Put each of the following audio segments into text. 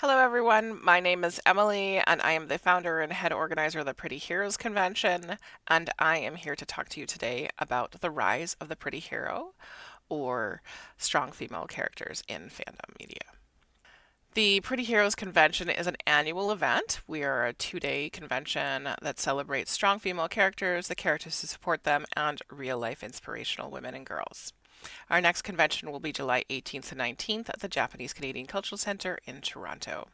Hello, everyone. My name is Emily, and I am the founder and head organizer of the Pretty Heroes Convention. And I am here to talk to you today about the rise of the pretty hero, or strong female characters in fandom media. The Pretty Heroes Convention is an annual event. We are a 2-day convention that celebrates strong female characters, the characters who support them, and real life inspirational women and girls. Our next convention will be July 18th to 19th at the Japanese Canadian Cultural Centre in Toronto.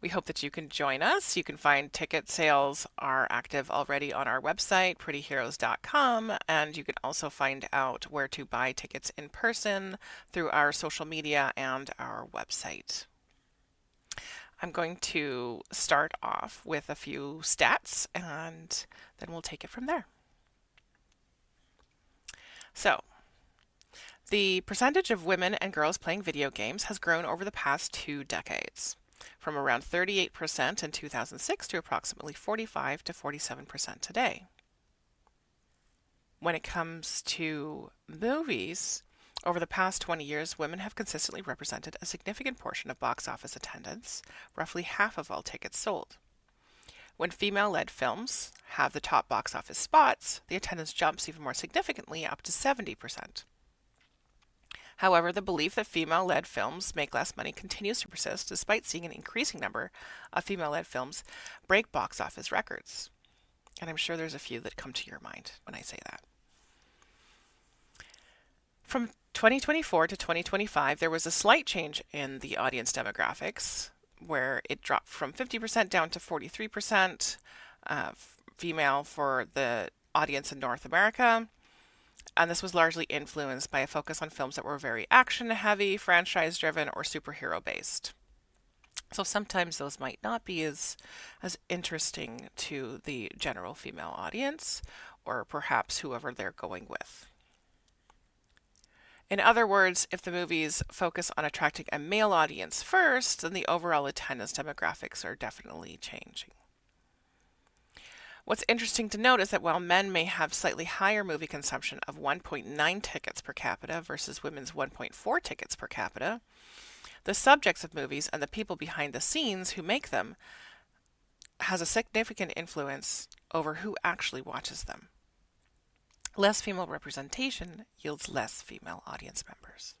We hope that you can join us. You can find ticket sales are active already on our website, prettyheroes.com, and you can also find out where to buy tickets in person through our social media and our website. I'm going to start off with a few stats and then we'll take it from there. So, the percentage of women and girls playing video games has grown over the past 2 decades, from around 38% in 2006 to approximately 45 to 47% today. When it comes to movies, over the past 20 years, women have consistently represented a significant portion of box office attendance, roughly half of all tickets sold. When female-led films have the top box office spots, the attendance jumps even more significantly, up to 70%. However, the belief that female-led films make less money continues to persist, despite seeing an increasing number of female-led films break box office records. And I'm sure there's a few that come to your mind when I say that. From 2024 to 2025, there was a slight change in the audience demographics, where it dropped from 50% down to 43% female for the audience in North America. And this was largely influenced by a focus on films that were very action heavy, franchise driven, or superhero based. So sometimes those might not be as interesting to the general female audience, or perhaps whoever they're going with. In other words, if the movies focus on attracting a male audience first, then the overall attendance demographics are definitely changing. What's interesting to note is that while men may have slightly higher movie consumption of 1.9 tickets per capita versus women's 1.4 tickets per capita, the subjects of movies and the people behind the scenes who make them has a significant influence over who actually watches them. Less female representation yields less female audience members.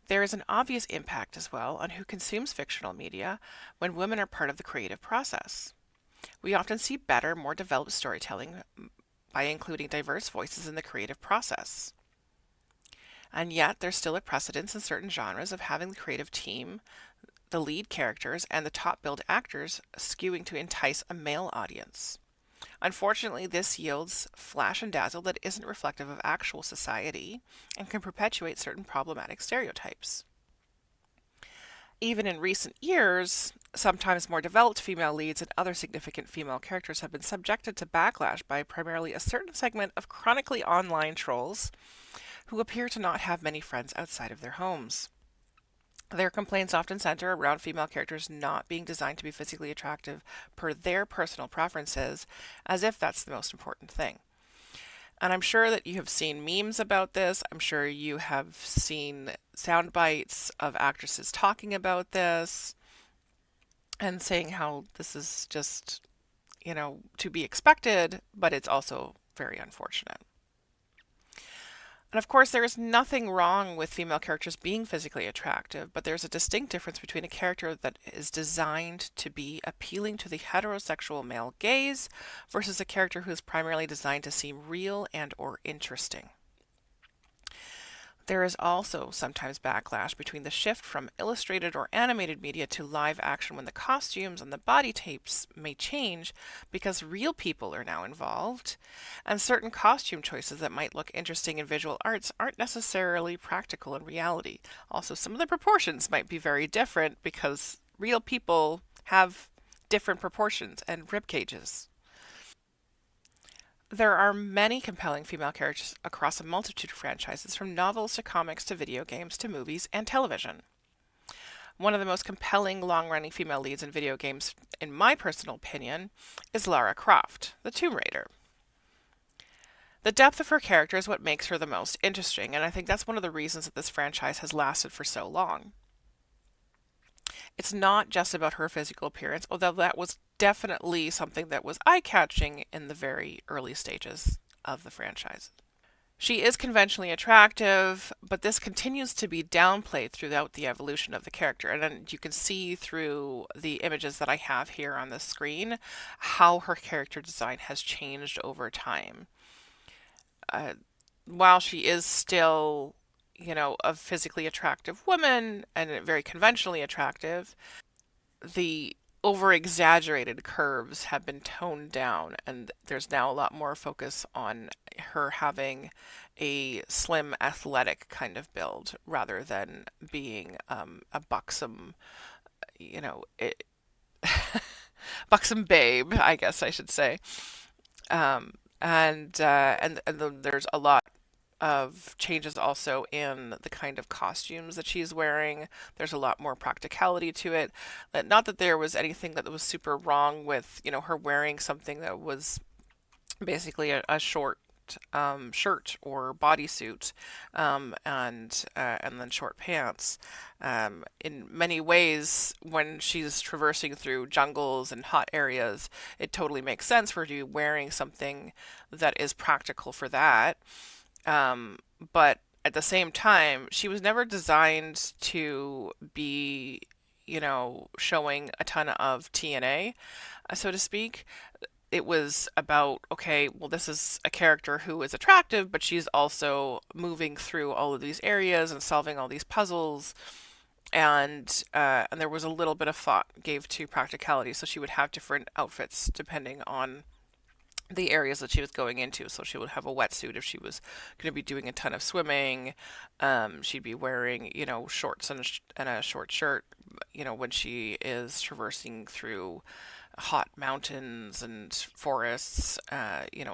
There is an obvious impact as well on who consumes fictional media when women are part of the creative process. We often see better, more developed storytelling by including diverse voices in the creative process. And yet, there's still a precedence in certain genres of having the creative team, the lead characters, and the top billed actors skewing to entice a male audience. Unfortunately, this yields flash and dazzle that isn't reflective of actual society and can perpetuate certain problematic stereotypes. Even in recent years, sometimes more developed female leads and other significant female characters have been subjected to backlash by primarily a certain segment of chronically online trolls who appear to not have many friends outside of their homes. Their complaints often center around female characters not being designed to be physically attractive per their personal preferences, as if that's the most important thing. And I'm sure that you have seen memes about this. I'm sure you have seen sound bites of actresses talking about this and saying how this is just, to be expected, but it's also very unfortunate. And of course, there is nothing wrong with female characters being physically attractive, but there's a distinct difference between a character that is designed to be appealing to the heterosexual male gaze versus a character who is primarily designed to seem real and or interesting. There is also sometimes backlash between the shift from illustrated or animated media to live action when the costumes and the body types may change because real people are now involved, and certain costume choices that might look interesting in visual arts aren't necessarily practical in reality. Also, some of the proportions might be very different because real people have different proportions and rib cages. There are many compelling female characters across a multitude of franchises, from novels to comics to video games to movies and television. One of the most compelling long-running female leads in video games, in my personal opinion, is Lara Croft, the Tomb Raider. The depth of her character is what makes her the most interesting, and I think that's one of the reasons that this franchise has lasted for so long. It's not just about her physical appearance, although that was definitely something that was eye-catching in the very early stages of the franchise. She is conventionally attractive, but this continues to be downplayed throughout the evolution of the character. And then you can see through the images that I have here on the screen how her character design has changed over time. Uh, while she is still, a physically attractive woman and very conventionally attractive, the over exaggerated curves have been toned down, and there's now a lot more focus on her having a slim, athletic kind of build rather than being a buxom, you know, it, buxom babe, I guess I should say. And then there's a lot of changes also in the kind of costumes that she's wearing. There's a lot more practicality to it. Not that there was anything that was super wrong with, her wearing something that was basically a short shirt or bodysuit, and then short pants. In many ways, when she's traversing through jungles and hot areas, it totally makes sense for her to be wearing something that is practical for that. But at the same time, she was never designed to be, showing a ton of TNA, so to speak. It was about, okay, well, this is a character who is attractive, but she's also moving through all of these areas and solving all these puzzles. And there was a little bit of thought gave to practicality, so she would have different outfits depending on the areas that she was going into. So she would have a wetsuit if she was going to be doing a ton of swimming. She'd be wearing, shorts and a short shirt, when she is traversing through hot mountains and forests,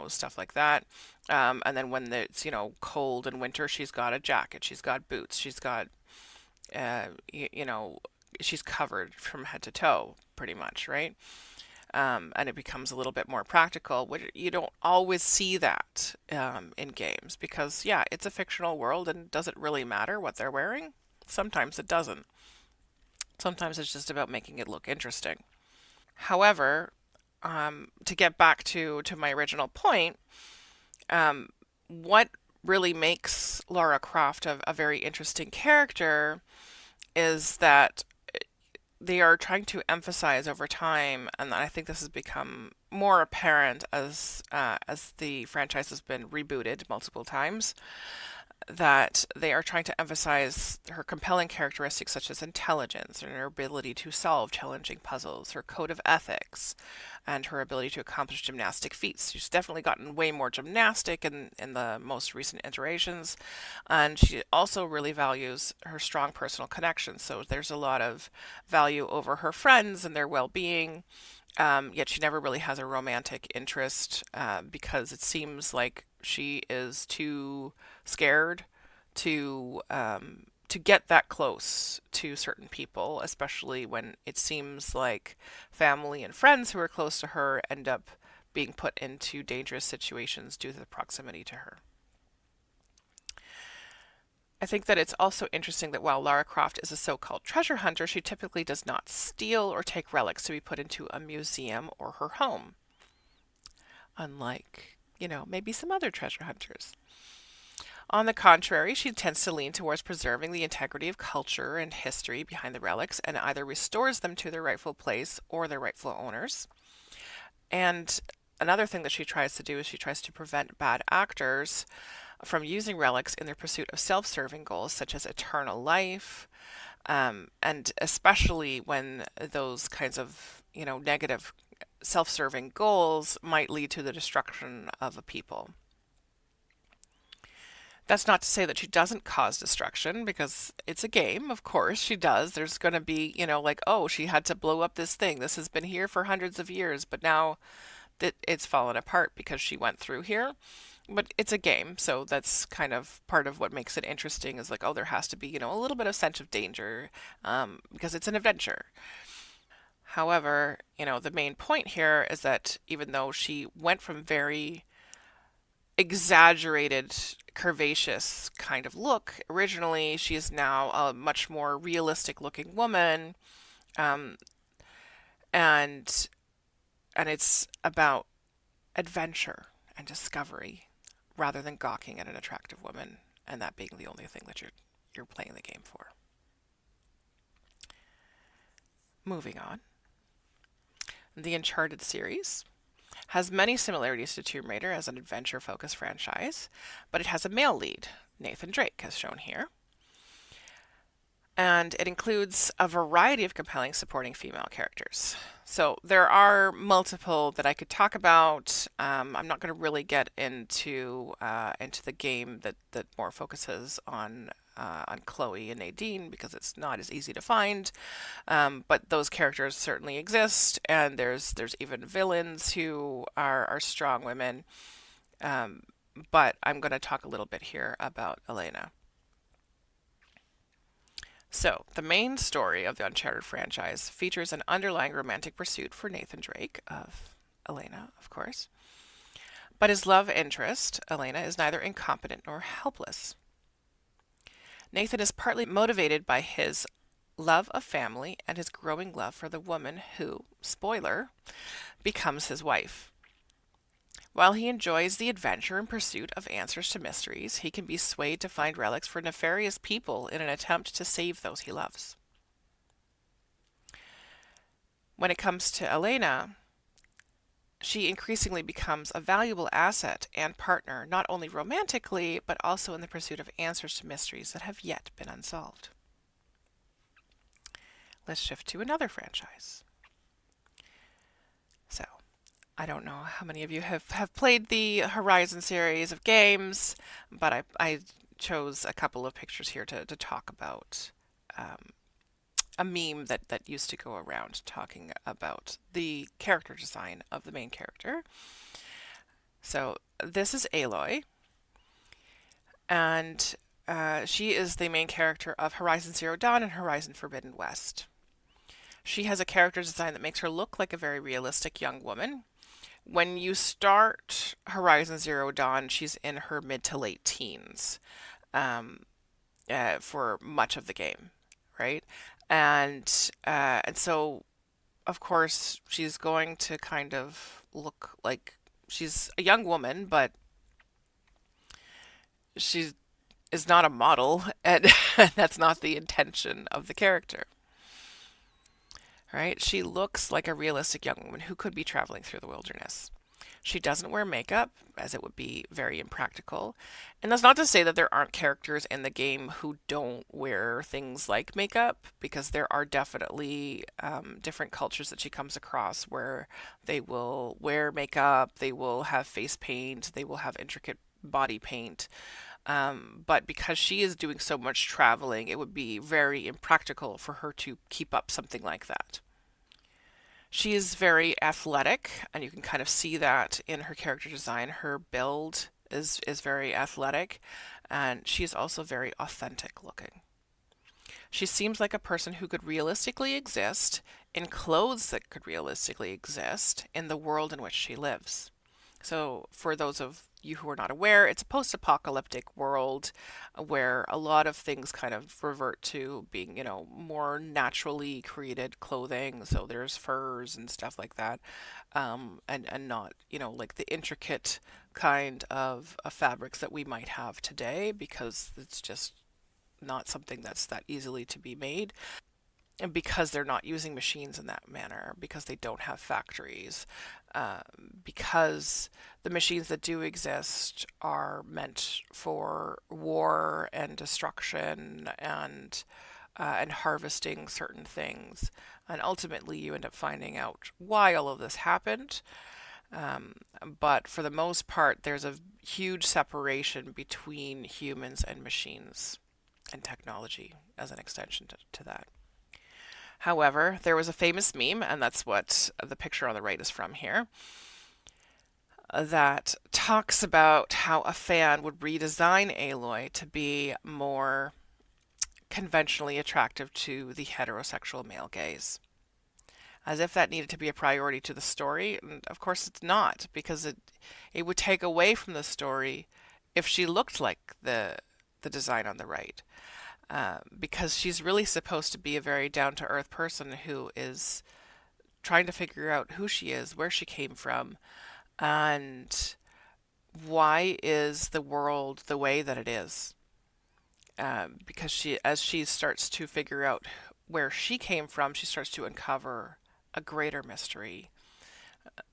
stuff like that. And then when it's, cold in winter, she's got a jacket, she's got boots, she's got, uh, y- you know, she's covered from head to toe, pretty much, right? And it becomes a little bit more practical. Which you don't always see that in games because, yeah, it's a fictional world, and does it really matter what they're wearing? Sometimes it doesn't. Sometimes it's just about making it look interesting. However, to get back to my original point, um, what really makes Lara Croft a very interesting character is that they are trying to emphasize over time, and I think this has become more apparent as the franchise has been rebooted multiple times, that they are trying to emphasize her compelling characteristics such as intelligence and her ability to solve challenging puzzles, her code of ethics, and her ability to accomplish gymnastic feats. She's definitely gotten way more gymnastic in the most recent iterations, and she also really values her strong personal connections. So there's a lot of value over her friends and their well-being. Yet she never really has a romantic interest because it seems like she is too scared to get that close to certain people, especially when it seems like family and friends who are close to her end up being put into dangerous situations due to the proximity to her. I think that it's also interesting that while Lara Croft is a so-called treasure hunter, she typically does not steal or take relics to be put into a museum or her home, unlike, maybe some other treasure hunters. On the contrary, she tends to lean towards preserving the integrity of culture and history behind the relics and either restores them to their rightful place or their rightful owners. And another thing that she tries to do is she tries to prevent bad actors from using relics in their pursuit of self serving goals such as eternal life, and especially when those kinds of, negative self serving goals might lead to the destruction of a people. That's not to say that she doesn't cause destruction because it's a game, of course she does. There's going to be, like, oh, she had to blow up this thing. This has been here for hundreds of years, but now it's fallen apart because she went through here. But it's a game, so that's kind of part of what makes it interesting is like, oh, there has to be, a little bit of sense of danger because it's an adventure. However, the main point here is that even though she went from very exaggerated, curvaceous kind of look. Originally, she is now a much more realistic looking woman, Um, and and it's about adventure and discovery rather than gawking at an attractive woman and that being the only thing that you're playing the game for. Moving on. The Uncharted series has many similarities to Tomb Raider as an adventure-focused franchise, but it has a male lead, Nathan Drake, as shown here. And it includes a variety of compelling supporting female characters. So there are multiple that I could talk about. I'm not going to really get into the game that more focuses on Chloe and Nadine because it's not as easy to find. But those characters certainly exist, and there's even villains who are strong women. Um, but I'm going to talk a little bit here about Elena. So, the main story of the Uncharted franchise features an underlying romantic pursuit for Nathan Drake of Elena, of course. But his love interest, Elena, is neither incompetent nor helpless. Nathan is partly motivated by his love of family and his growing love for the woman who, spoiler, becomes his wife. While he enjoys the adventure and pursuit of answers to mysteries, he can be swayed to find relics for nefarious people in an attempt to save those he loves. When it comes to Elena, she increasingly becomes a valuable asset and partner, not only romantically, but also in the pursuit of answers to mysteries that have yet been unsolved. Let's shift to another franchise. So, I don't know how many of you have played the Horizon series of games, but I chose a couple of pictures here to talk about um, a meme that used to go around talking about the character design of the main character. So this is Aloy, and she is the main character of Horizon Zero Dawn and Horizon Forbidden West. She has a character design that makes her look like a very realistic young woman. When you start Horizon Zero Dawn, she's in her mid to late teens um, for much of the game, right? And so of course she's going to kind of look like she's a young woman, but she is not a model, and that's not the intention of the character, right? She looks like a realistic young woman who could be traveling through the wilderness. She doesn't wear makeup, as it would be very impractical. And that's not to say that there aren't characters in the game who don't wear things like makeup, because there are definitely different cultures that she comes across where they will wear makeup, they will have face paint, they will have intricate body paint. But because she is doing so much traveling, it would be very impractical for her to keep up something like that. She is very athletic, and you can kind of see that in her character design. Her build is very athletic, and she is also very authentic looking. She seems like a person who could realistically exist in clothes that could realistically exist in the world in which she lives. So, for those of you who are not aware, it's a post apocalyptic world where a lot of things kind of revert to being, more naturally created clothing. So, there's furs and stuff like that, and not, like the intricate kind of fabrics that we might have today because it's just not something that's that easily to be made. And because they're not using machines in that manner, because they don't have factories, because the machines that do exist are meant for war and destruction and harvesting certain things, and ultimately you end up finding out why all of this happened. But for the most part, there's a huge separation between humans and machines and technology as an extension to that. However, there was a famous meme, and that's what the picture on the right is from here, that talks about how a fan would redesign Aloy to be more conventionally attractive to the heterosexual male gaze. As if that needed to be a priority to the story, and of course it's not, because it would take away from the story if she looked like the design on the right. because she's really supposed to be a very down-to-earth person who is trying to figure out who she is, where she came from, and why is the world the way that it is. Because as she starts to figure out where she came from, she starts to uncover a greater mystery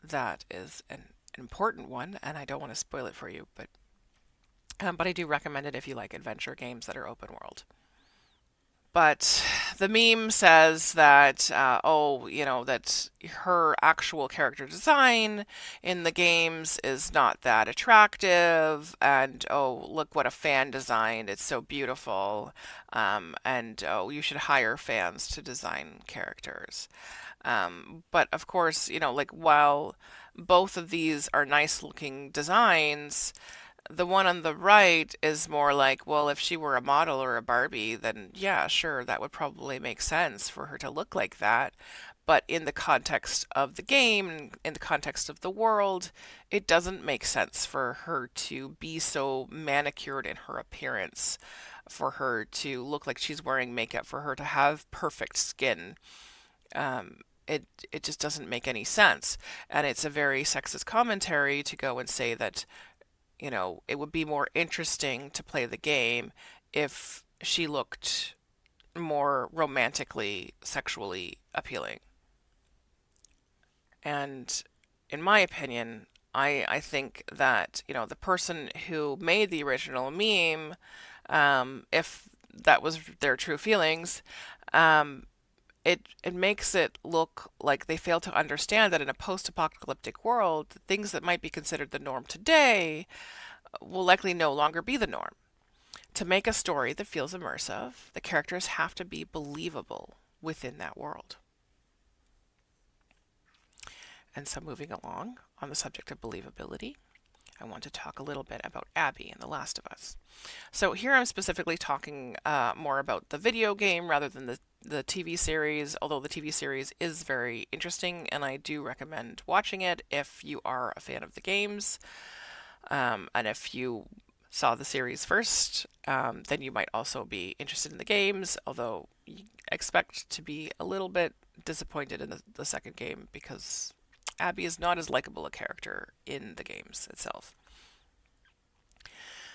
that is an important one, and I don't want to spoil it for you, but I do recommend it if you like adventure games that are open world. But the meme says that, that her actual character design in the games is not that attractive, and oh, look what a fan designed. It's so beautiful. And oh, you should hire fans to design characters. But of course, like while both of these are nice looking designs, the one on the right is more like, well, if she were a model or a Barbie, then yeah, sure, that would probably make sense for her to look like that. But in the context of the game, in the context of the world, it doesn't make sense for her to be so manicured in her appearance, for her to look like she's wearing makeup, for her to have perfect skin. It just doesn't make any sense. And it's a very sexist commentary to go and say that it would be more interesting to play the game if she looked more romantically, sexually appealing. And in my opinion, I think that, the person who made the original meme, if that was their true feelings, um, it makes it look like they fail to understand that in a post-apocalyptic world, things that might be considered the norm today will likely no longer be the norm. To make a story that feels immersive, the characters have to be believable within that world. And so, moving along on the subject of believability, I want to talk a little bit about Abby in The Last of Us. So, here I'm specifically talking more about the video game rather than the TV series, although the TV series is very interesting and I do recommend watching it if you are a fan of the games. And if you saw the series first, then you might also be interested in the games, although you expect to be a little bit disappointed in the second game because Abby is not as likable a character in the games itself.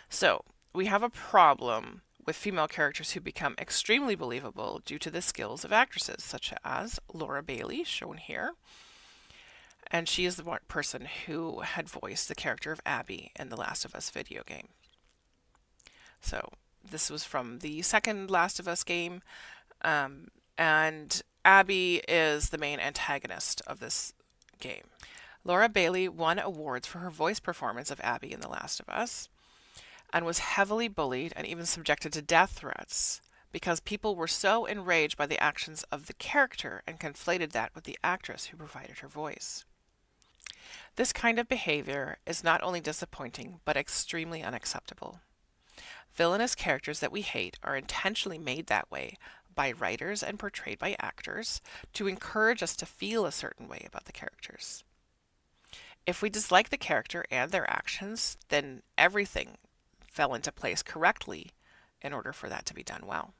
So, we have a problem with female characters who become extremely believable due to the skills of actresses, such as Laura Bailey, shown here. And she is the person who had voiced the character of Abby in the Last of Us video game. So, this was from the second Last of Us game. And Abby is the main antagonist of this game. Laura Bailey won awards for her voice performance of Abby in The Last of Us and was heavily bullied and even subjected to death threats because people were so enraged by the actions of the character and conflated that with the actress who provided her voice. This kind of behavior is not only disappointing, but extremely unacceptable. Villainous characters that we hate are intentionally made that way by writers and portrayed by actors to encourage us to feel a certain way about the characters. If we dislike the character and their actions, then everything fell into place correctly in order for that to be done well.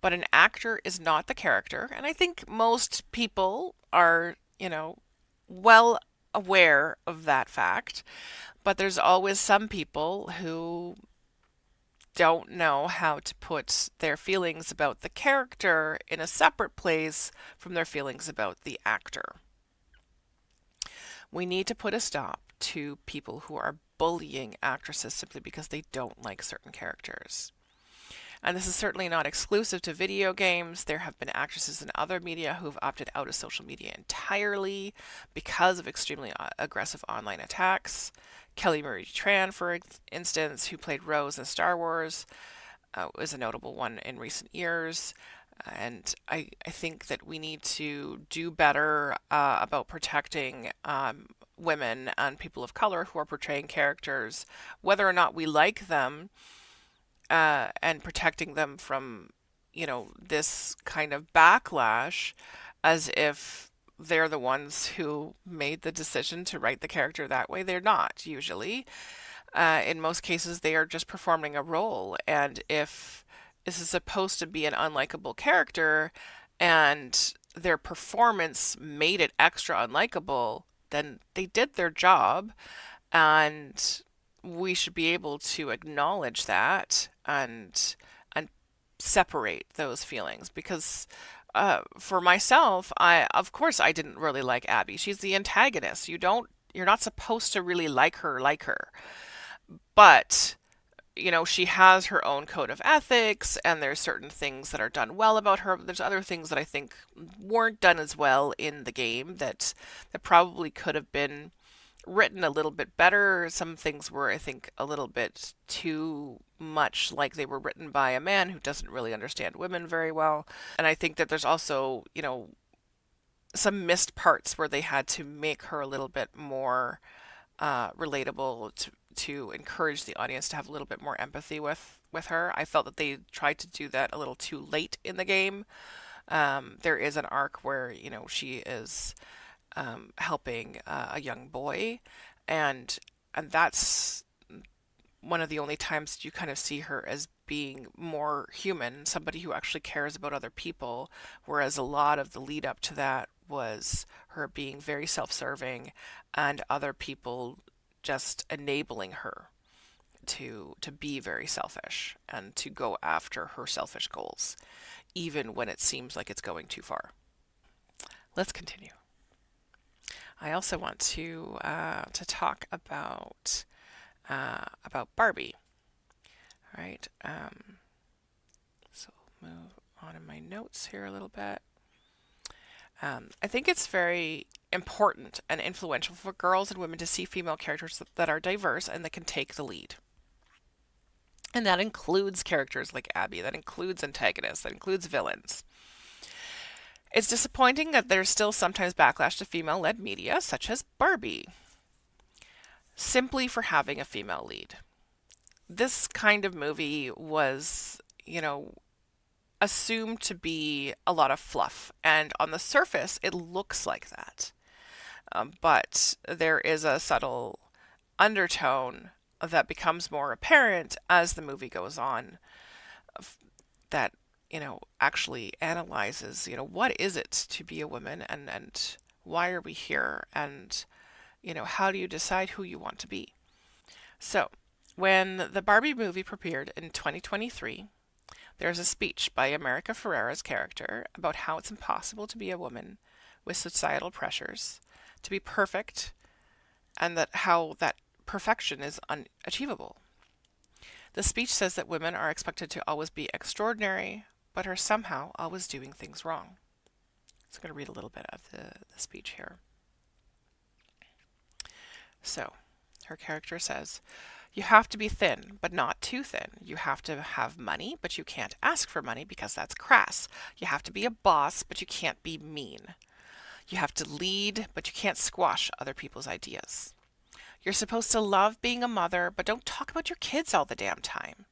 But an actor is not the character, and I think most people are, well aware of that fact. But there's always some people who don't know how to put their feelings about the character in a separate place from their feelings about the actor. We need to put a stop to people who are bullying actresses simply because they don't like certain characters. And this is certainly not exclusive to video games. There have been actresses in other media who have opted out of social media entirely because of extremely aggressive online attacks. Kelly Marie Tran, for instance, who played Rose in Star Wars, is a notable one in recent years. And I think that we need to do better about protecting women and people of color who are portraying characters, whether or not we like them, and protecting them from, this kind of backlash as if they're the ones who made the decision to write the character that way. They're not, usually. In most cases, they are just performing a role. And if is supposed to be an unlikable character and their performance made it extra unlikable, then they did their job, and we should be able to acknowledge that and separate those feelings because for myself, I of course I didn't really like Abby. She's the antagonist. You're not supposed to really like her. But she has her own code of ethics, and there's certain things that are done well about her. There's other things that I think weren't done as well in the game that probably could have been written a little bit better. Some things were, I think, a little bit too much like they were written by a man who doesn't really understand women very well. And I think that there's also, some missed parts where they had to make her a little bit more relatable to encourage the audience to have a little bit more empathy with her. I felt that they tried to do that a little too late in the game. There is an arc where she is helping a young boy, and that's one of the only times you kind of see her as being more human, somebody who actually cares about other people, whereas a lot of the lead up to that was her being very self-serving and other people just enabling her to be very selfish and to go after her selfish goals, even when it seems like it's going too far. Let's continue. I also want to talk about Barbie. All right. So I'll move on in my notes here a little bit. I think it's very important and influential for girls and women to see female characters that are diverse and that can take the lead. And that includes characters like Abby, that includes antagonists, that includes villains. It's disappointing that there's still sometimes backlash to female led media, such as Barbie, simply for having a female lead. This kind of movie was, assumed to be a lot of fluff, and on the surface, it looks like that. But there is a subtle undertone that becomes more apparent as the movie goes on that actually analyzes what is it to be a woman, and why are we here, and how do you decide who you want to be. So when the Barbie movie premiered in 2023, there's a speech by America Ferrera's character about how it's impossible to be a woman with societal pressures to be perfect, and that how that perfection is unachievable. The speech says that women are expected to always be extraordinary, but are somehow always doing things wrong. So I'm going to read a little bit of the speech here. So, her character says, "You have to be thin, but not too thin. You have to have money, but you can't ask for money because that's crass. You have to be a boss, but you can't be mean. You have to lead, but you can't squash other people's ideas. You're supposed to love being a mother, but don't talk about your kids all the damn time.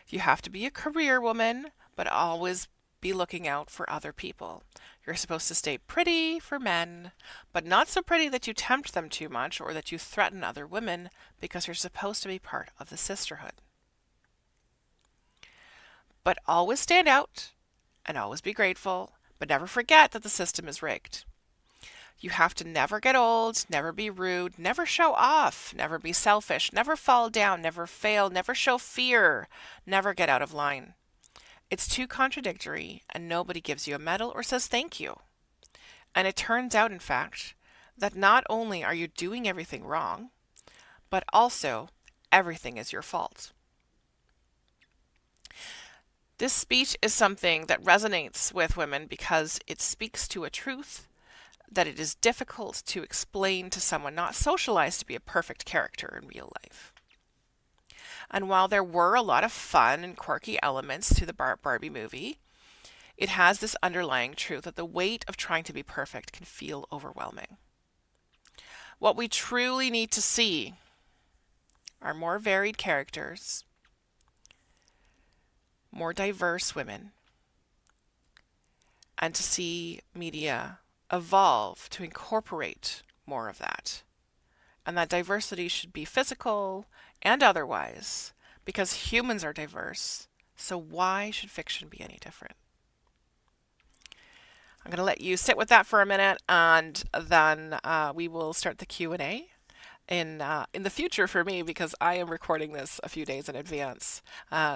You have to be a career woman, but always be looking out for other people. You're supposed to stay pretty for men, but not so pretty that you tempt them too much or that you threaten other women, because you're supposed to be part of the sisterhood. But always stand out and always be grateful, but never forget that the system is rigged. You have to never get old, never be rude, never show off, never be selfish, never fall down, never fail, never show fear, never get out of line. It's too contradictory, and nobody gives you a medal or says thank you. And it turns out, in fact, that not only are you doing everything wrong, but also everything is your fault." This speech is something that resonates with women because it speaks to a truth that it is difficult to explain to someone not socialized to be a perfect character in real life. And while there were a lot of fun and quirky elements to the Barbie movie, it has this underlying truth that the weight of trying to be perfect can feel overwhelming. What we truly need to see are more varied characters, more diverse women, and to see media evolve to incorporate more of that. And that diversity should be physical and otherwise, because humans are diverse, So why should fiction be any different? I'm going to let you sit with that for a minute, and then we will start the Q&A in the future for me, because I am recording this a few days in advance,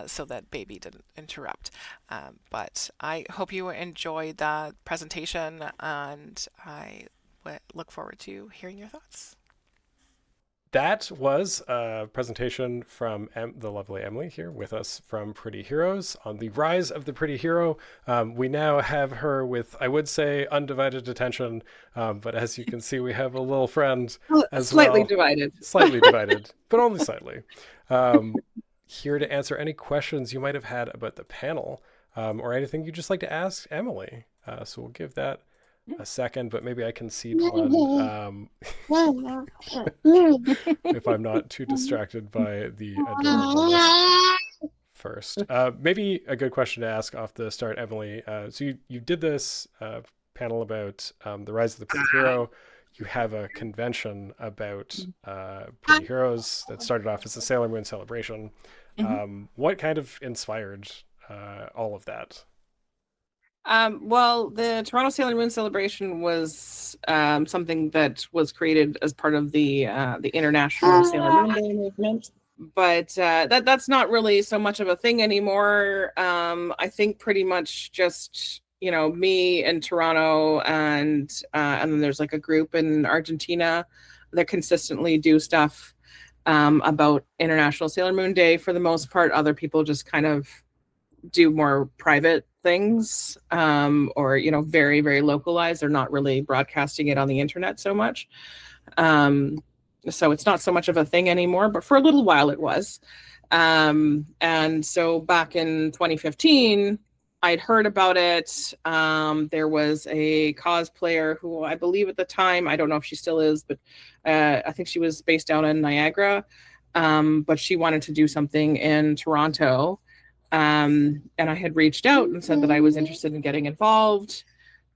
so that baby didn't interrupt. But I hope you enjoyed the presentation, and I look forward to hearing your thoughts. That was a presentation from the lovely Emily here with us from Pretty Heroes on the rise of the pretty hero. We now have her with, I would say, undivided attention, but as you can see, we have a little friend as Slightly well. divided. Slightly divided, but only slightly. Here to answer any questions you might have had about the panel, or anything you'd just like to ask Emily. So we'll give that a second, but maybe I can seed one if I'm not too distracted by the adorableness first. Maybe a good question to ask off the start, Emily. So you did this panel about the rise of the pretty hero. You have a convention about pretty heroes that started off as a Sailor Moon celebration. What kind of inspired all of that? Well, the Toronto Sailor Moon celebration was something that was created as part of the International Sailor Moon Day movement. But that's not really so much of a thing anymore. I think pretty much just, me and Toronto, and then there's like a group in Argentina that consistently do stuff about International Sailor Moon Day. For the most part, other people just kind of do more private things, or very, very localized. They're not really broadcasting it on the internet so much. So it's not so much of a thing anymore, but for a little while it was. And so back in 2015, I'd heard about it. There was a cosplayer who I believe at the time, I don't know if she still is, but I think she was based down in Niagara. But she wanted to do something in Toronto. And I had reached out and said that I was interested in getting involved.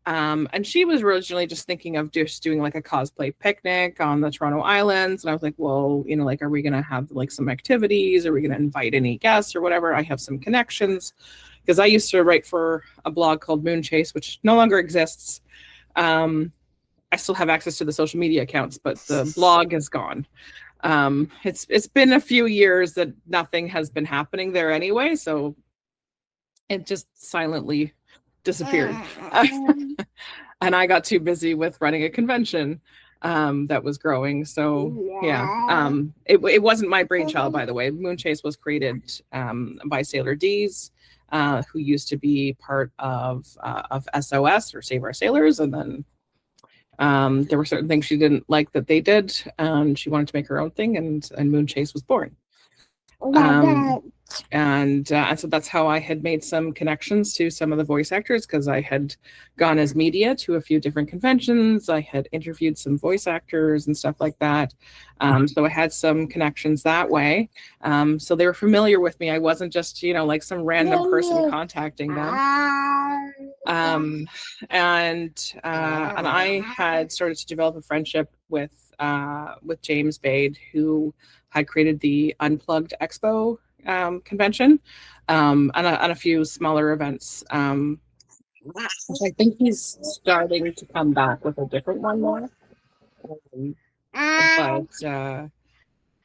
And she was originally just thinking of just doing like a cosplay picnic on the Toronto Islands. And I was like, well, like, are we going to have like some activities? Are we going to invite any guests or whatever? I have some connections, because I used to write for a blog called Moon Chase, which no longer exists. I still have access to the social media accounts, but the blog is gone. It's been a few years that nothing has been happening there anyway, so it just silently disappeared. And I got too busy with running a convention that was growing. So yeah, it wasn't my brainchild, by the way. Moon Chase was created by Sailor D's, who used to be part of SOS, or Save Our Sailors, and then there were certain things she didn't like that they did, and she wanted to make her own thing, and Moon Chase was born. And so that's how I had made some connections to some of the voice actors, because I had gone as media to a few different conventions. I had interviewed some voice actors and stuff like that. So I had some connections that way. So they were familiar with me. I wasn't just, like some random person contacting them. And I had started to develop a friendship with James Bade, who had created the Unplugged Expo convention, and a few smaller events. Which I think he's starting to come back with a different one more. But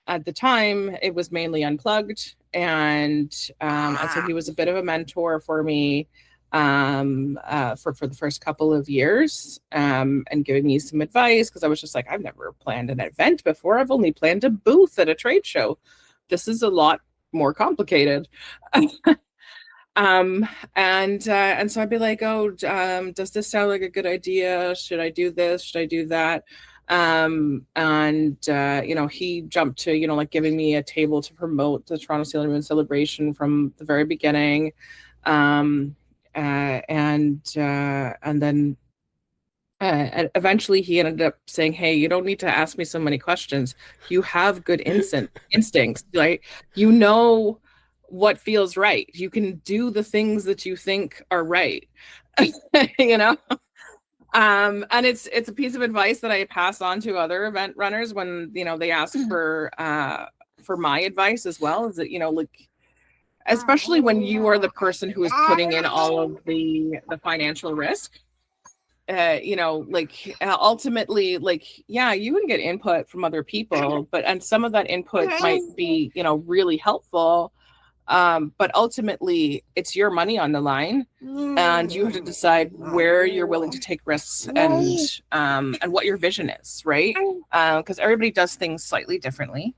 at the time, it was mainly Unplugged, and so he was a bit of a mentor for me for the first couple of years, and giving me some advice, because I was just like, I've never planned an event before. I've only planned a booth at a trade show. This is a lot more complicated. And so I'd be like, oh, does this sound like a good idea? Should I do this? Should I do that? He jumped to, like, giving me a table to promote the Toronto Sailor Moon celebration from the very beginning. And then eventually he ended up saying, hey, you don't need to ask me so many questions. You have good instincts. Like, what feels right. You can do the things that you think are right. And it's a piece of advice that I pass on to other event runners when, they ask for my advice as well, is that, especially when you are the person who is putting in all of the financial risk. Ultimately, like, yeah, you can get input from other people, and some of that input might be, really helpful. But ultimately, it's your money on the line, and you have to decide where you're willing to take risks and what your vision is, right? Because everybody does things slightly differently.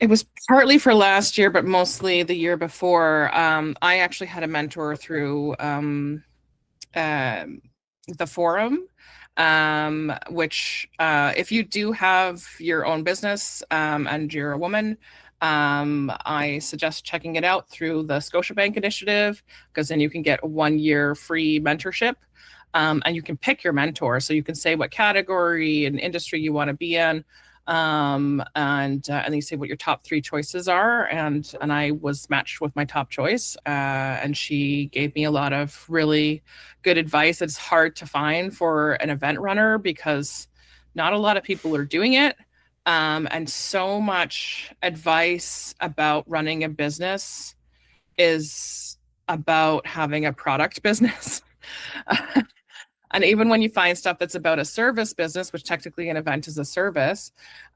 It was partly for last year, but mostly the year before. I actually had a mentor through the forum, which if you do have your own business and you're a woman, I suggest checking it out through the Scotiabank initiative, because then you can get a 1 year free mentorship, and you can pick your mentor. So you can say what category and industry you want to be in, and you say what your top 3 choices are, and I was matched with my top choice, and she gave me a lot of really good advice. It's hard to find for an event runner because not a lot of people are doing it, and so much advice about running a business is about having a product business. And even when you find stuff that's about a service business, which technically an event is a service,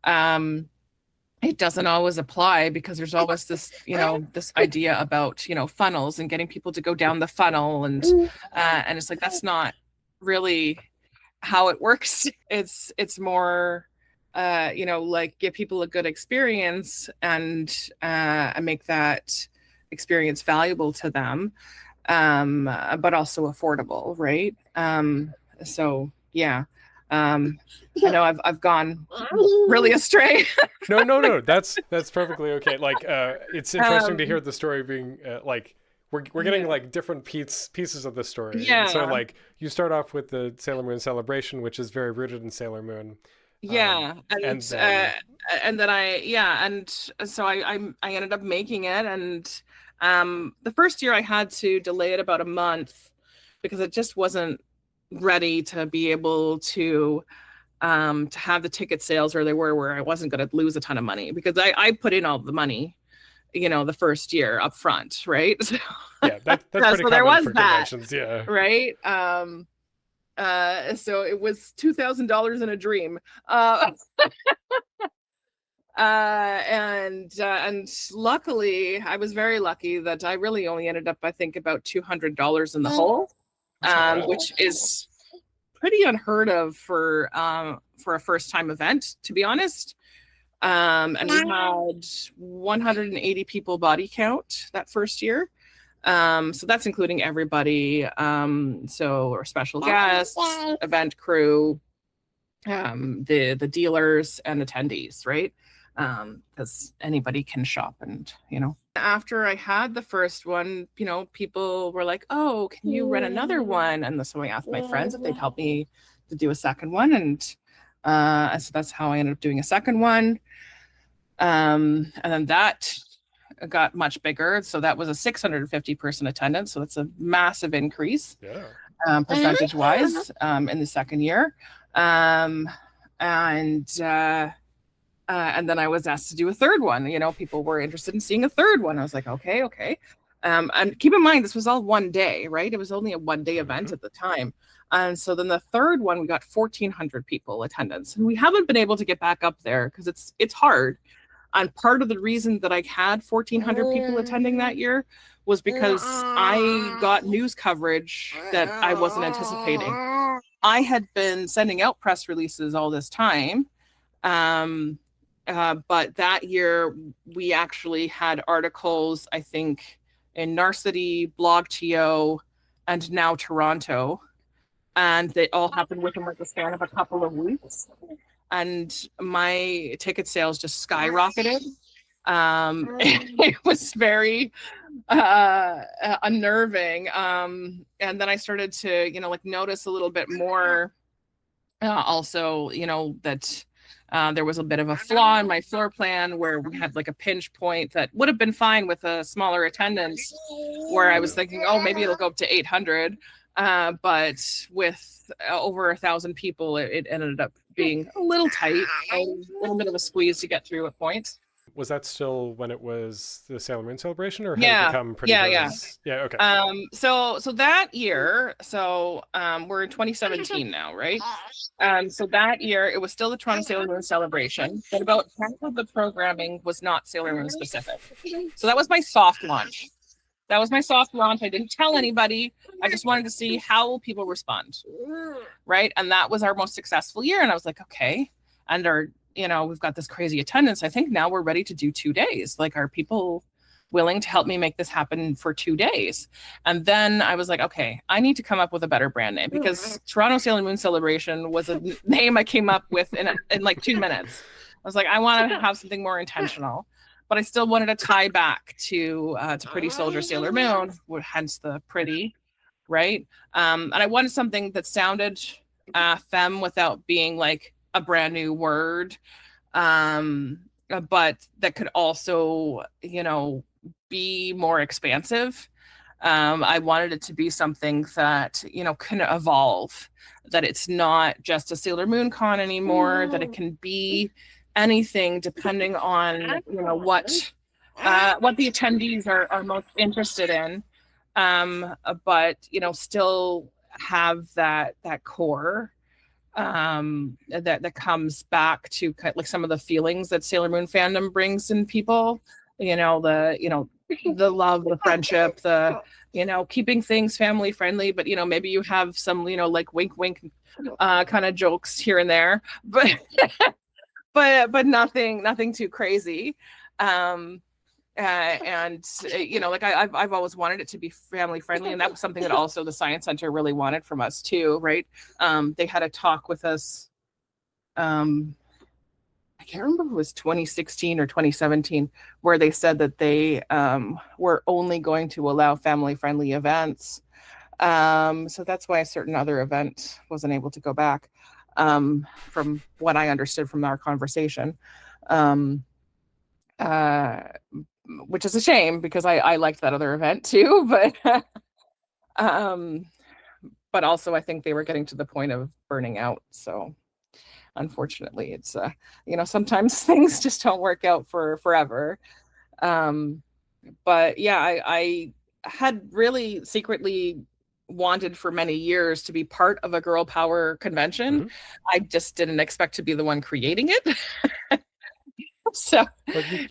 it doesn't always apply, because there's always this, this idea about, funnels and getting people to go down the funnel. And it's like, that's not really how it works. It's more, like, give people a good experience and make that experience valuable to them, but also affordable, right? So yeah, I know I've gone really astray. No, that's perfectly okay. Like, it's interesting to hear the story being like, we're getting like different pieces of the story. Yeah. So like, you start off with the Sailor Moon celebration, which is very rooted in Sailor Moon. Yeah, and so I ended up making it, and the first year I had to delay it about a month because it just wasn't ready to be able to have the ticket sales where they were, where I wasn't going to lose a ton of money, because I put in all the money, the first year up front, right? So, yeah, that's pretty so there common was for that, conventions, yeah. right? So it was $2,000 in a dream. And luckily, I was very lucky that I really only ended up, I think, about $200 in the hole, which is pretty unheard of for a first time event, to be honest. And we had 180 people body count that first year. So that's including everybody. So our special guests, event crew, the dealers and attendees, right? Because anybody can shop, and after I had the first one, people were like, oh, can you run another one? And so I asked my friends if they'd help me to do a second one, and so that's how I ended up doing a second one. And then that got much bigger, so that was a 650 person attendance, so that's a massive increase, percentage wise, in the second year. And then I was asked to do a third one. People were interested in seeing a third one. I was like, okay. And keep in mind, this was all one day, right? It was only a 1 day event at the time. And so then the third one, we got 1,400 people attendance, and we haven't been able to get back up there because it's hard. And part of the reason that I had 1,400 people attending that year was because I got news coverage that I wasn't anticipating. I had been sending out press releases all this time. But that year we actually had articles, I think, in Narcity, BlogTO, and Now Toronto. And they all happened within like the span of a couple of weeks. And my ticket sales just skyrocketed. It was very unnerving. And then I started to, notice a little bit more also, that there was a bit of a flaw in my floor plan where we had like a pinch point that would have been fine with a smaller attendance, where I was thinking, oh, maybe it'll go up to 800. But with over 1,000 people, it ended up being a little tight, a little bit of a squeeze to get through at points. was that still when it was the Sailor Moon celebration, or had it Yeah, become pretty yeah. Okay. So that year, we're in 2017 now, right? So that year it was still the Toronto Sailor Moon celebration, but about half of the programming was not Sailor Moon specific. So that was my soft launch. I didn't tell anybody. I just wanted to see how people respond, right? And that was our most successful year. And I was like, okay. And we've got this crazy attendance. I think now we're ready to do 2 days. Like, are people willing to help me make this happen for 2 days? And then I was like, okay, I need to come up with a better brand name, because Toronto Sailor Moon Celebration was a name I came up with in like 2 minutes. I was like, I want to have something more intentional, but I still wanted to tie back to Pretty Soldier Sailor Moon, hence the pretty, right? And I wanted something that sounded femme without being like a brand new word, but that could also, be more expansive. I wanted it to be something that, can evolve, that it's not just a Sailor Moon con anymore, that it can be anything depending on, what the attendees are most interested in, but, still have that core that comes back to kind of like some of the feelings that Sailor Moon fandom brings in people, the love, the friendship, the, keeping things family friendly, but, maybe you have some, like wink, wink, kind of jokes here and there, but, but nothing too crazy. And like I've always wanted it to be family friendly, and that was something that also the Science Center really wanted from us too, right? They had a talk with us. I can't remember if it was 2016 or 2017, where they said that they were only going to allow family friendly events. So that's why a certain other event wasn't able to go back, from what I understood from our conversation. Which is a shame, because I liked that other event too, but also I think they were getting to the point of burning out. So unfortunately, it's sometimes things just don't work out for forever. But yeah, I had really secretly wanted for many years to be part of a girl power convention. Mhm. I just didn't expect to be the one creating it. So But you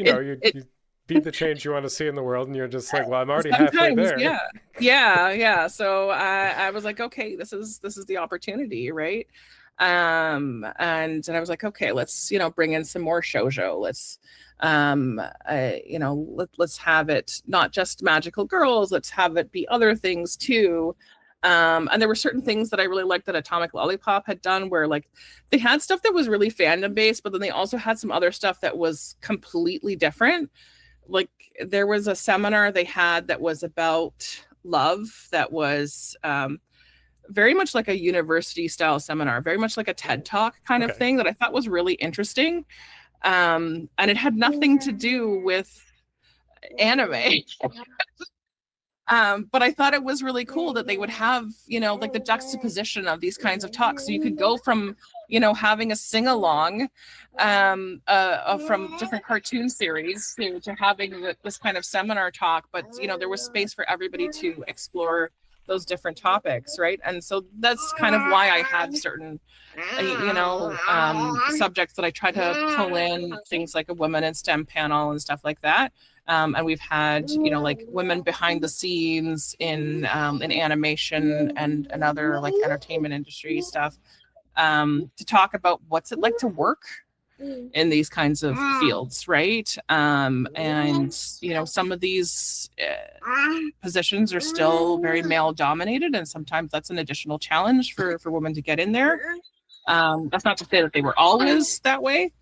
be the change you want to see in the world, and you're just like, well, I'm already halfway there. Yeah. So I was like, okay, this is the opportunity, right? And I was like, okay, let's bring in some more shoujo. Let's let's have it not just magical girls. Let's have it be other things too. And there were certain things that I really liked that Atomic Lollipop had done, where like they had stuff that was really fandom based, but then they also had some other stuff that was completely different. Like there was a seminar they had that was about love, that was very much like a university style seminar, very much like a TED Talk kind of thing, that I thought was really interesting. And it had nothing to do with anime. But I thought it was really cool that they would have, like the juxtaposition of these kinds of talks. So you could go from, having a sing along from different cartoon series to having this kind of seminar talk. But, there was space for everybody to explore those different topics, right? And so that's kind of why I had certain, subjects that I try to pull in, things like a women in STEM panel and stuff like that. And we've had, like women behind the scenes in animation and other like entertainment industry stuff, to talk about what's it like to work in these kinds of fields, right? And some of these positions are still very male dominated, and sometimes that's an additional challenge for women to get in there. That's not to say that they were always that way.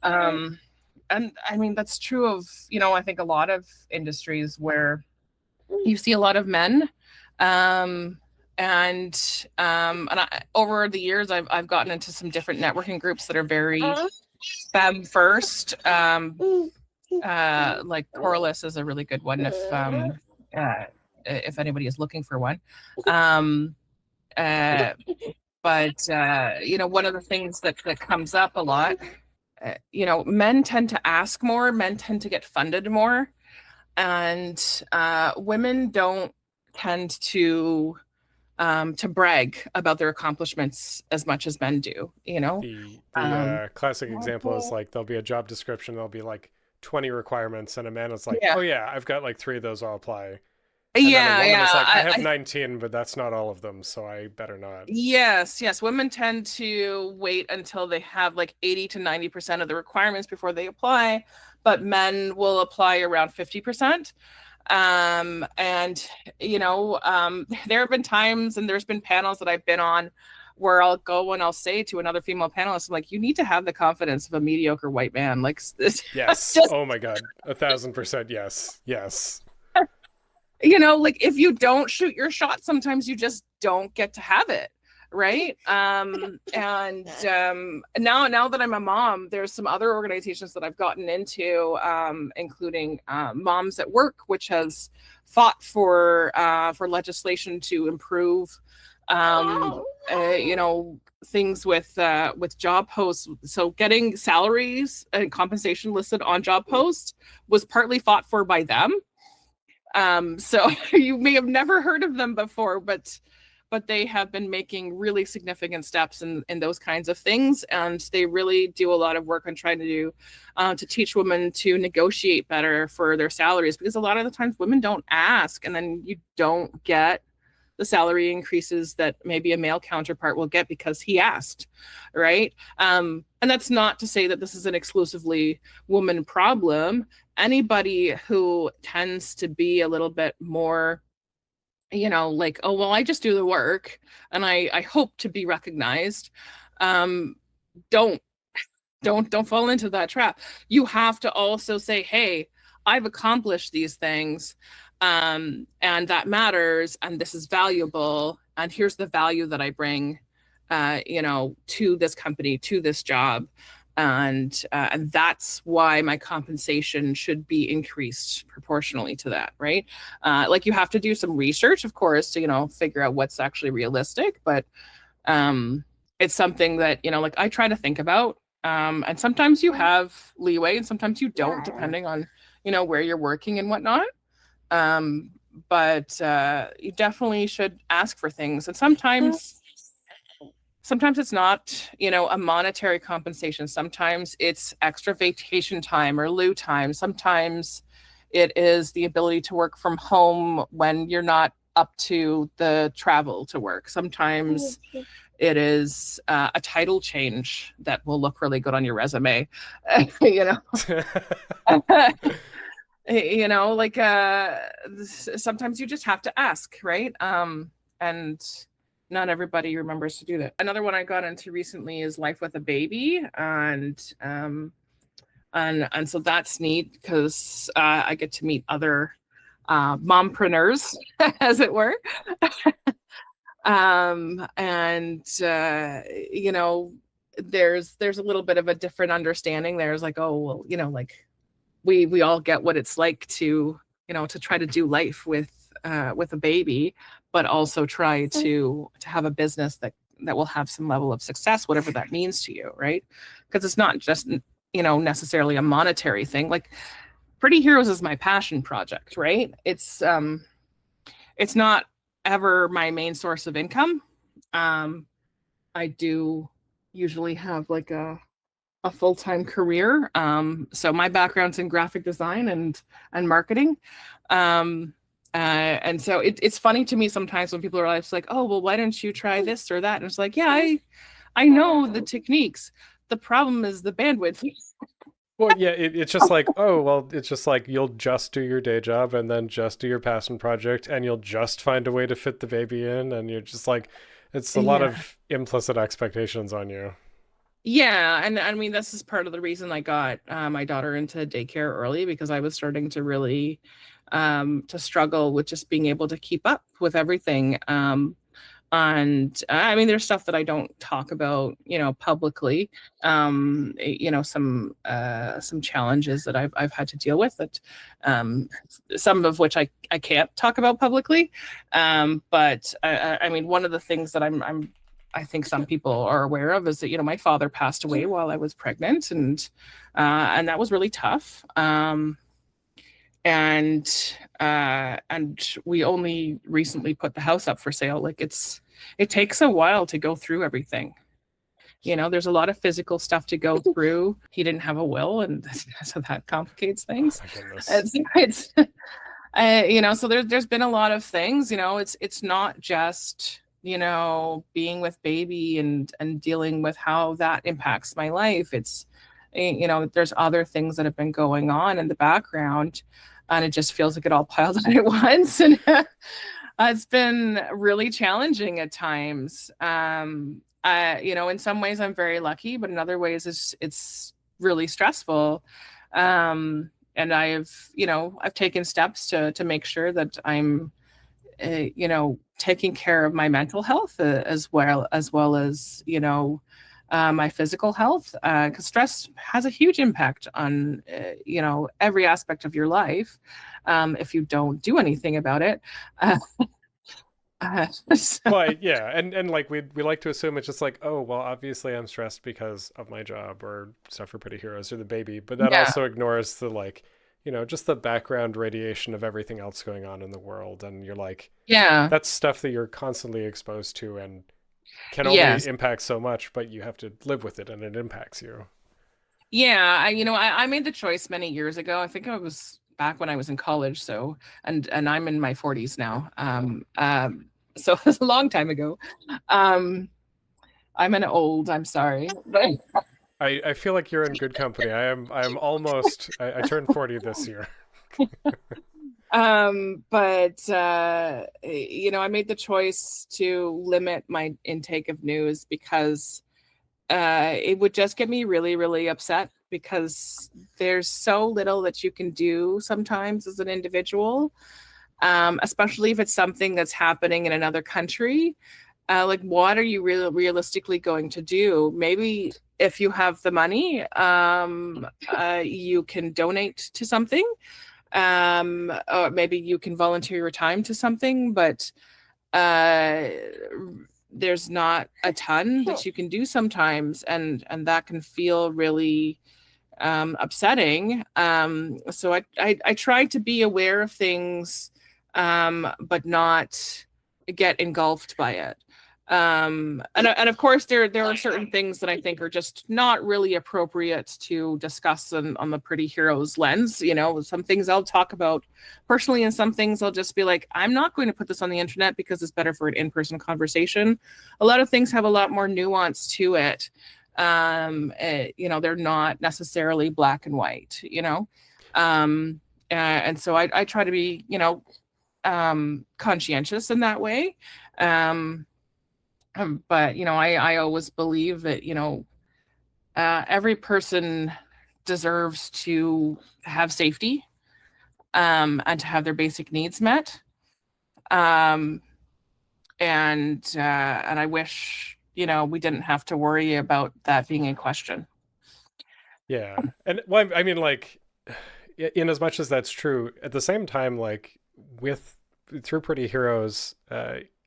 And I mean, that's true of, I think a lot of industries where you see a lot of men. Over the years, I've gotten into some different networking groups that are very femme first. Like Corliss is a really good one if anybody is looking for one. But one of the things that comes up a lot men tend to ask more, men tend to get funded more, and women don't tend to brag about their accomplishments as much as men do. The classic example is like there'll be a job description, there'll be like 20 requirements, and a man is like, yeah, oh yeah, I've got like 3 of those, I'll apply. And then a yeah, woman yeah. is like, I have 19, but that's not all of them, so I better not. Yes. Women tend to wait until they have like 80 to 90% of the requirements before they apply, but men will apply around 50%. And there have been times, and there's been panels that I've been on where I'll go and I'll say to another female panelist, I'm like, you need to have the confidence of a mediocre white man. Like this. Yes. Just, oh my God. 1,000% yes. Yes. like if you don't shoot your shot, sometimes you just don't get to have it. Right. And now that I'm a mom, there's some other organizations that I've gotten into, including Moms at Work, which has fought for legislation to improve things with job posts. So getting salaries and compensation listed on job posts was partly fought for by them. So you may have never heard of them before, but they have been making really significant steps in those kinds of things. And they really do a lot of work on trying to teach women to negotiate better for their salaries, because a lot of the times women don't ask, and then you don't get the salary increases that maybe a male counterpart will get because he asked, right? And that's not to say that this is an exclusively woman problem. Anybody who tends to be a little bit more, like, oh, well, I just do the work and I hope to be recognized. Don't fall into that trap. You have to also say, hey, I've accomplished these things, and that matters, and this is valuable, and here's the value that I bring, to this company, to this job. And that's why my compensation should be increased proportionally to that, right? Like you have to do some research, of course, to, figure out what's actually realistic. But it's something that, like I try to think about. And sometimes you have leeway and sometimes you don't, depending on, where you're working and whatnot. But you definitely should ask for things. And sometimes it's not, a monetary compensation. Sometimes it's extra vacation time or lieu time. Sometimes it is the ability to work from home when you're not up to the travel to work. Sometimes it is a title change that will look really good on your resume. Sometimes you just have to ask, right? And not everybody remembers to do that. Another one I got into recently is life with a baby, and so that's neat because I get to meet other mompreneurs, as it were. There's a little bit of a different understanding. There's like, oh, well, like we all get what it's like to try to do life with a baby, but also try to have a business that will have some level of success, whatever that means to you, right? Because it's not just necessarily a monetary thing. Like Pretty Heroes is my passion project, right? It's not ever my main source of income. I do usually have like a full-time career. So my background's in graphic design and marketing. And so it's funny to me sometimes when people are like, oh, well, why don't you try this or that? And it's like, yeah, I know the techniques. The problem is the bandwidth. Well, yeah, it's just like, oh, well, it's just like you'll just do your day job and then just do your passion project and you'll just find a way to fit the baby in. And you're just like, it's a lot of implicit expectations on you. Yeah. And I mean, this is part of the reason I got my daughter into daycare early, because I was starting to really to struggle with just being able to keep up with everything. And I mean, there's stuff that I don't talk about, publicly. Some challenges that I've had to deal with that, some of which I can't talk about publicly. But I mean, one of the things that I'm I think some people are aware of is that, my father passed away while I was pregnant, and that was really tough. And we only recently put the house up for sale. Like it takes a while to go through everything. There's a lot of physical stuff to go through. He didn't have a will, and so that complicates things. Oh my goodness. So there's been a lot of things. It's not just being with baby and dealing with how that impacts my life. It's there's other things that have been going on in the background, and it just feels like it all piled on at once, and it's been really challenging at times. In some ways I'm very lucky, but in other ways it's really stressful. And I've taken steps to make sure that I'm taking care of my mental health as well as my physical health, because stress has a huge impact on every aspect of your life if you don't do anything about it. Well, yeah, and like we like to assume it's just like, oh well, obviously I'm stressed because of my job or stuff for Pretty Heroes or the baby, but that also ignores the just the background radiation of everything else going on in the world, and you're like, that's stuff that you're constantly exposed to and can only impact so much, but you have to live with it and it impacts you. I made the choice many years ago. I think I was back when I was in college, so and I'm in my 40s now. So it was a long time ago. I'm I'm sorry. But I feel like you're in good company. I am almost I turned 40 this year. I made the choice to limit my intake of news because it would just get me really, really upset, because there's so little that you can do sometimes as an individual, especially if it's something that's happening in another country. Like, what are you really realistically going to do? Maybe if you have the money, you can donate to something. Or maybe you can volunteer your time to something, but there's not a ton that you can do sometimes, and that can feel really upsetting. So I try to be aware of things, but not get engulfed by it. And of course there are certain things that I think are just not really appropriate to discuss on the Pretty Heroes lens. Some things I'll talk about personally, and some things I'll just be like, I'm not going to put this on the internet because it's better for an in-person conversation. A lot of things have a lot more nuance to it. They're not necessarily black and white, and so I try to be, conscientious in that way. But I always believe that every person deserves to have safety, and to have their basic needs met. And I wish we didn't have to worry about that being in question. Yeah, and well, I mean, like, in as much as that's true, at the same time, like through Pretty Heroes,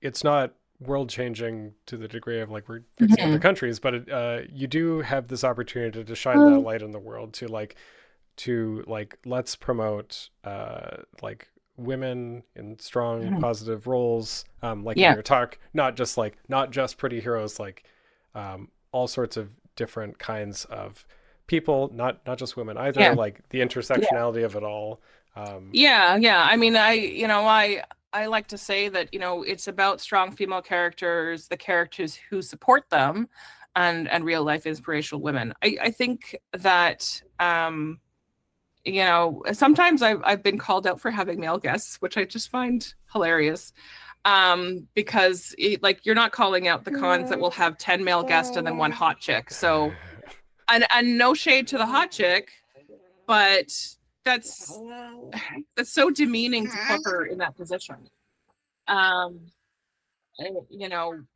it's not world changing to the degree of like we're fixing other countries, but you do have this opportunity to shine that light in the world to let's promote women in strong positive roles, in your talk, not just Pretty Heroes, all sorts of different kinds of people, not just women either, like the intersectionality of it all. I mean, I like to say that, it's about strong female characters, the characters who support them, and real life inspirational women. I think that, sometimes I've been called out for having male guests, which I just find hilarious. Because you're not calling out the cons that will have 10 male guests and then one hot chick. So, and no shade to the hot chick, but that's so demeaning to put her in that position.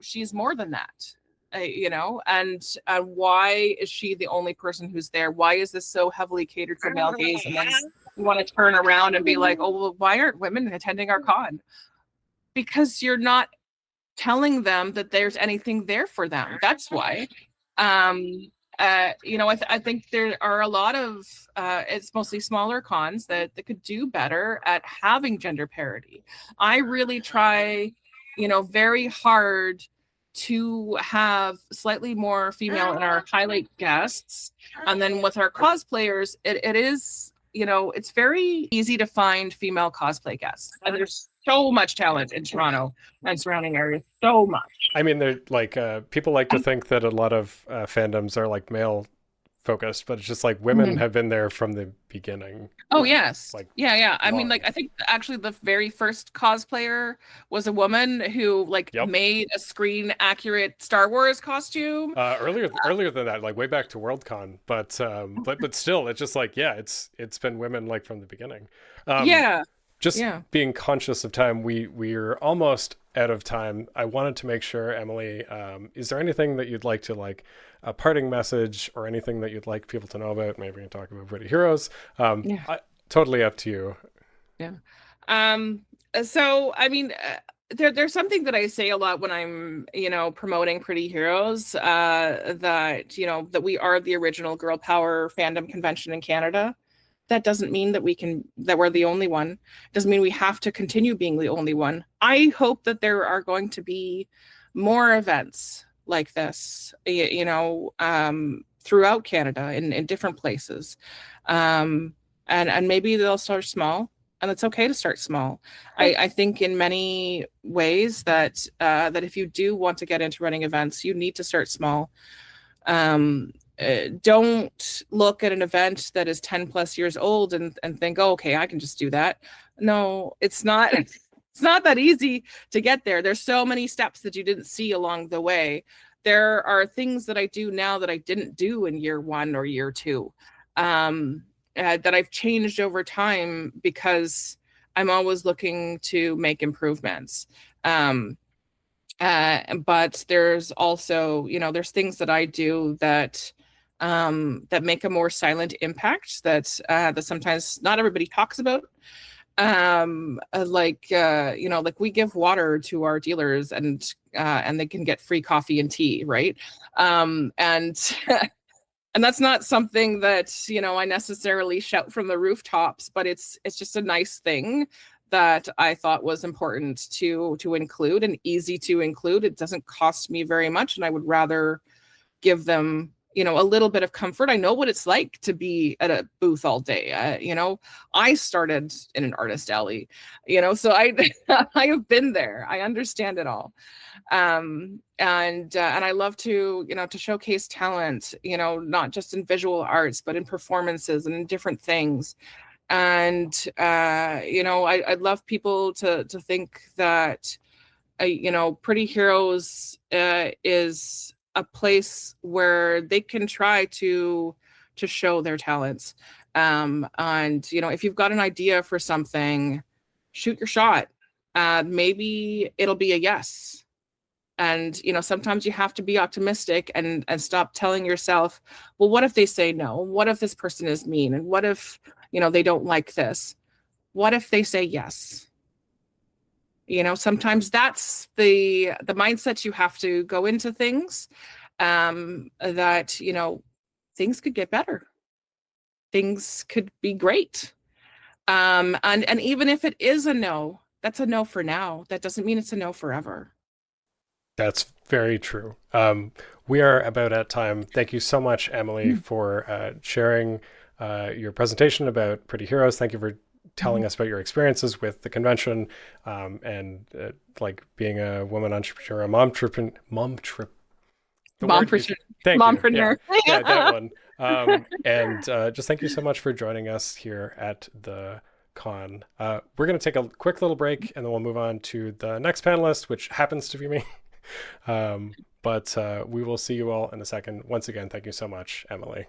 She's more than that. And why is she the only person who's there? Why is this so heavily catered for male gaze? And then you want to turn around and be like, oh, well, why aren't women attending our con? Because you're not telling them that there's anything there for them. That's why. I think there are a lot of it's mostly smaller cons that could do better at having gender parity. I really try, very hard to have slightly more female in our highlight guests, and then with our cosplayers, it is, it's very easy to find female cosplay guests, and there's so much talent in Toronto and surrounding areas, so much. I mean, they're like people like to think that a lot of fandoms are like male focused, but it's just like women have been there from the beginning. Oh yes, like yeah. I mean, like, I think actually the very first cosplayer was a woman who made a screen accurate Star Wars costume. Earlier than that, like way back to Worldcon, but still, it's just like, yeah, it's been women like from the beginning. Being conscious of time, we're almost out of time. I wanted to make sure, Emily, is there anything that you'd like to, like a parting message or anything that you'd like people to know about? Maybe we can talk about Pretty Heroes. Totally up to you. Yeah. So, I mean, there's something that I say a lot when I'm, promoting Pretty Heroes, that, that we are the original girl power fandom convention in Canada. That doesn't mean that we're the only one. It doesn't mean we have to continue being the only one. I hope that there are going to be more events like this, throughout Canada in different places. And maybe they'll start small, and it's okay to start small. I think in many ways that if you do want to get into running events, you need to start small. Don't look at an event that is 10 plus years old and think, oh, okay, I can just do that. No, it's not. It's not that easy to get there. There's so many steps that you didn't see along the way. There are things that I do now that I didn't do in year 1 or year 2, that I've changed over time because I'm always looking to make improvements. But there's also, there's things that I do that make a more silent impact that sometimes not everybody talks about. Like we give water to our dealers, and they can get free coffee and tea, right? And and that's not something that I necessarily shout from the rooftops, but it's just a nice thing that I thought was important to include and easy to include. It doesn't cost me very much, and I would rather give them a little bit of comfort. I know what it's like to be at a booth all day. I started in an artist alley, so I I have been there. I understand it all. And I love to showcase talent, not just in visual arts, but in performances and in different things. And I'd love people to think that Pretty Heroes is a place where they can try to show their talents. And if you've got an idea for something, shoot your shot. Maybe it'll be a yes. And sometimes you have to be optimistic and stop telling yourself, well, what if they say no? What if this person is mean? And what if they don't like this? What if they say yes? Sometimes that's the mindset you have to go into things, that things could get better, things could be great, and even if it is a no, that's a no for now. That doesn't mean it's a no forever. That's very true. We are about at time. Thank you so much, Emily, for sharing your presentation about Pretty Heroes. Thank you for telling us about your experiences with the convention, and like being a woman entrepreneur, a mompreneur. Yeah, that one. And just thank you so much for joining us here at the con. We're going to take a quick little break, and then we'll move on to the next panelist, which happens to be me. But we will see you all in a second. Once again, thank you so much, Emily.